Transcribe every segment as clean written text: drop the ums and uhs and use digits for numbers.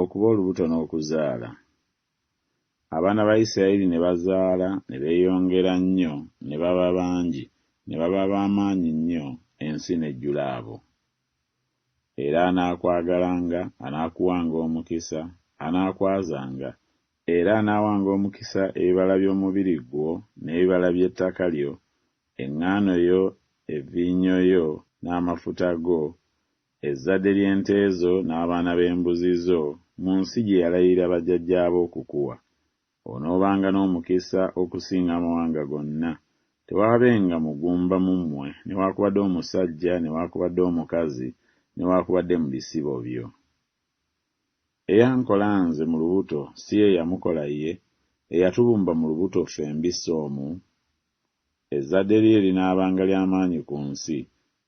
okuba olubuto n'okuzaala. Abaana ba Isirayiri ne bazaala ne beeyongera nnyo ne baba bangi ne baba b'amaanyi nnyo, ensi n'ejjula abo. Era anaakwagalanga anaakuwanga omukisa, anaakwazanga era anaawanga omukisa ebibala by'omubiri gwo n'ebibala by'ettaka lyo, eŋŋaano yo, evvinnyo yo n'amafuta go, ezzadde ly'ente zo n'abaana b'embuzi zo mu nsi gye yalayirira bajjajjaabo okukuwa. Onoobanga n'omukisa okusinga amawanga gonna. Tewaabenga mugumba mu mmwe, newaakubadde omusajja, newaakubadde omukazi, newaakubadde mu bisibo byo. Eyankola nze mu lubuto si ye yamukola ye, eyatubumba mu lubuto ffe mbisse omu. Ezzadde lye linaabanga ly'amaanyi ku nsi,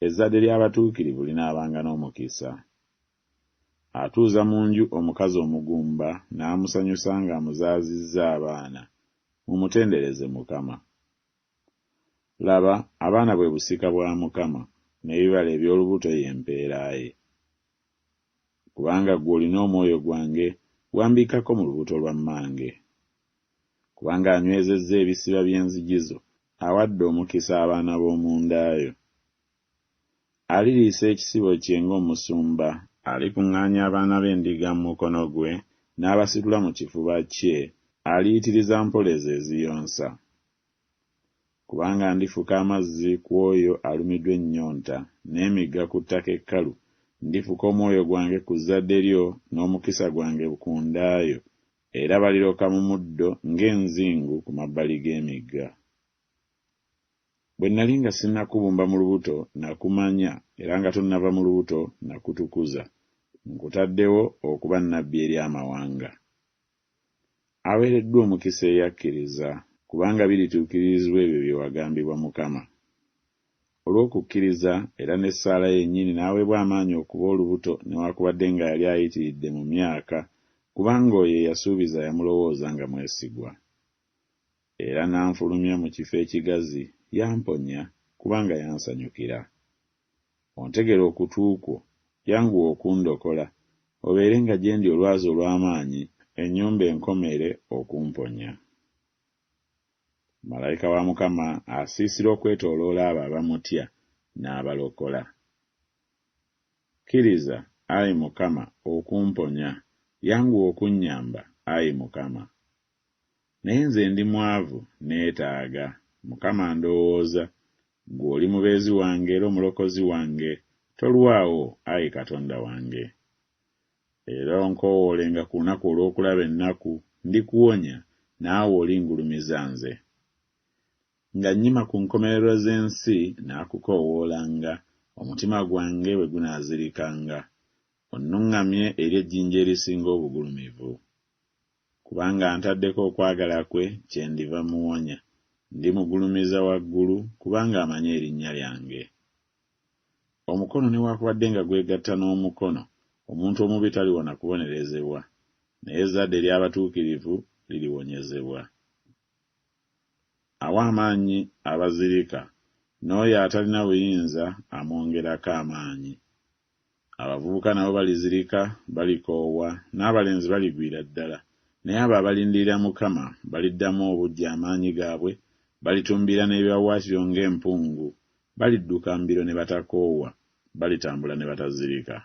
ezzadde ly'abatuukirivu linaabanga n'omukisa. Atuuza mu nju omukazi omugumba n'amusanyusa ng'amuzaazizza abaana, mumutendereze Mukama. Laba, abaana bwe busika bwa Mukama, n'ebibala eby'olubuto y'empeera ye. Kubanga ggwe olina omwoyo gwange, wambikkako mu lubuto lwa mmange. Kubanga anywezezza ebisiba by'enzigi zo, awadde omukisa abaana b'omu nda yo. Aliriisa ekisibo kye ng'omusumba, alikuŋŋaanya abaana b'endiga mu mukono gwe, n'abasitula mu kifuba kye, aliyitiriza mpoleza eziyonsa. Kubanga ndifuka amazzi ku oyo alumiddwa ennyonta, n'emigga ku ttaka ekkalu, ndifuka omwoyo gwange ku zzadde lyo n'omukisa gwange ku nda yo, era baliroka mu muddo ng'enzingu ku mabbali g'emigga. Bwe nnali nga sinnakubumba mu lubuto nakumanya, era nga tonnava mu lubuto nakutukuza, nkutaddewo okuba nnabbi eri amawanga. Aweereddwa omukisa eyakkiriza, kubanga birituukirizibwa ebyo bye wagambibwa Mukama. Olw'okukkiriza era ne Saala yennyini n'aweebwa amaanyi okuba olubuto newaakubadde nga yali ayitiridde mu myaka, kubanga oyo eyasuubiza yamulowooza nga mwesigwa. Era n'anfulumya mu kifo ekigazi, yamponya kubanga yansanyukira. Ontegera okutu kwo, yanguwa okundokola, obeere nga gye ndi olwazi olw'amaanyi, ennyumba enkomere okumponya. Malayika wa Mukama asiisira okwetooloola abo abamutya n'abalokola. Kkiriza, Ayi Mukama, okumponya, yanguwa okunnyamba, Ayi Mukama. Naye nze ndi mwavu, neetaaga. Mukama ndowooza, ggwe oli mubeezi wange era omulokozi wange, tolwawo, Ayi Katonda wange. Era onkowoolenga ku lunaku olw'okulaba ennaku, ndikuwonya, naawe olingulumiza nze. Nga nnyima ku nkomerero z'ensi naakukoowoolanga, omutima gwange bwe gunaazirikanga. Onnuŋŋamye eri ejjinja erisinga obugulumivu. Kubanga antaddeko okwagala kwe, kyendiva muwonya. Ndimugulumiza waggulu, kubanga amanyi erinnya lyange. Omukono newaakubadde nga gwegatta n'omukono, omuntu omubi taliwona kubonerezebwa, naye ezzadde ly'abatuukirivu liwonyezebwa. Awa amaanyi abazirika, n'oyo atalina buyinza amwongerako amaanyi. Abavubuka nabo balizirika, balikoowa, n'abalenzi baligwira ddala, naye abo abalindirira Mukama baliddamu obujja amaanyi gaabwe, balitumbira n'ebiwaawaatiro ng'empungu, balidduka mbiro ne batakoowa, balitambula ne batazirika.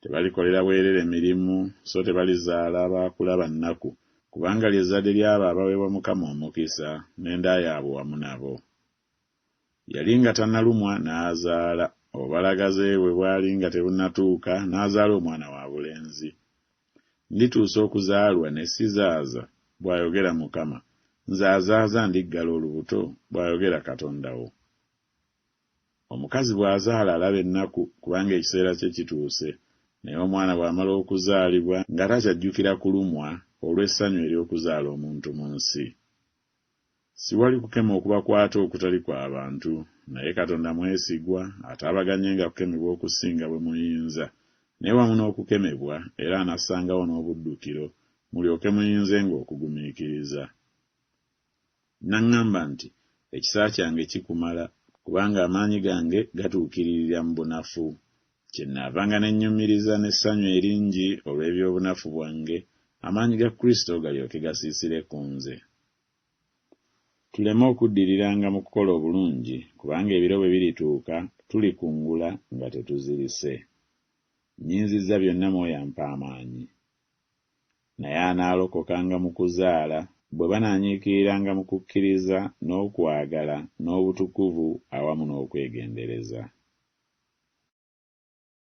Tebalikolera bwerere mirimu, so tebalizaala abaakula bannaku, kubanga ly'ezzadde ly'abo abaweebwa Mukama omukisa, n'enda yaabwe wamu nabo. Yali nga tannalumwa n'azaala, obubalagaze bwe bwali nga tebunnatuuka n'azaala omwana wabulenzi. Ndituusa okuzaalwa ne sizaaza, bw'ayogera Mukama. Nze azaaza ndiggala olubuto, bw'ayogera Katonda wo. Omukazi bw'azaala alaba ennaku, kubanga ekiseera kye kituuse, naye omwana bw'amala okuzaalibwa nga takyajjukira kulumwa olw'essanyu ery'okuzaala omuntu mu nsi. Siwali kukema okubakwata okutali kw'abantu, naye Katonda mwesigwa, ataabaganyenga kukemebwa okusinga bwe muyinza, naye wamu n'okukemebwa era anassangawo n'obuddukiro, mulyoke muyinzenga okugumiikiriza. Naŋŋamba nti ekisa kyange kikumala, kubanga amaanyi gange gatuukiririra mu bunafu. kyennaavanga nennyumiriza n'essanyu eringi olw'ebyobunafu bwange, amaanyi ga Kristo galyoke gasiisire ku nze. Tuleme okuddiriranga mu kukola obulungi, kubanga ebiro bwe birituuka tulikungula nga tetuzirise. Nnyinzizza byonna Mwoyo ampa amaanyi. Naye anaalokokanga mu kuzaala bwe banaanyiikiriranga mu kukkiriza n'okwagala n'obutukuvu awamu n'okwegendereza.